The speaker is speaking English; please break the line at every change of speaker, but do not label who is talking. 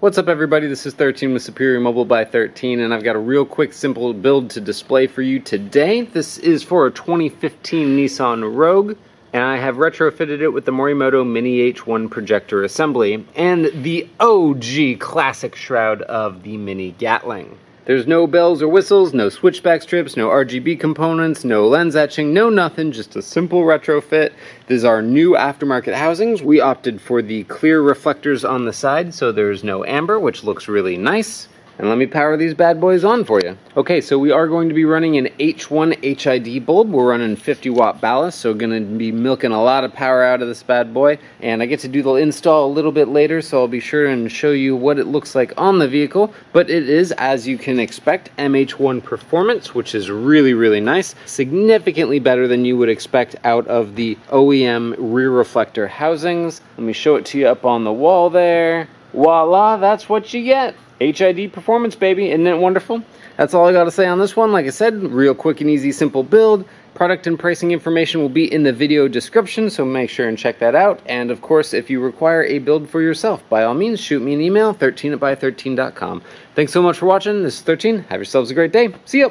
What's up everybody, this is 13 with Superior Mobile by 13, and I've got a real quick simple build to display for you today. This is for a 2015 Nissan Rogue, and I have retrofitted it with the Morimoto Mini H1 projector assembly and the OG classic shroud of the Mini Gatling. There's no bells or whistles, no switchback strips, no RGB components, no lens etching, no nothing, just a simple retrofit. These are new aftermarket housings. We opted for the clear reflectors on the side, so there's no amber, which looks really nice. And let me power these bad boys on for you. Okay, so we are going to be running an H1 HID bulb. We're running 50 watt ballast, so gonna be milking a lot of power out of this bad boy. And I get to do the install a little bit later, so I'll be sure and show you what it looks like on the vehicle. But it is, as you can expect, MH1 performance, which is really, really nice. Significantly better than you would expect out of the OEM rear reflector housings. Let me show it to you up on the wall there. Voila, that's what you get. HID performance, baby. Isn't it wonderful? That's all I got to say on this one. Like I said, real quick and easy, simple build. Product and pricing information will be in the video description, so make sure and check that out. And of course, if you require a build for yourself, by all means, shoot me an email, 13@bythirteen.com. Thanks so much for watching. This is 13. Have yourselves a great day. See ya.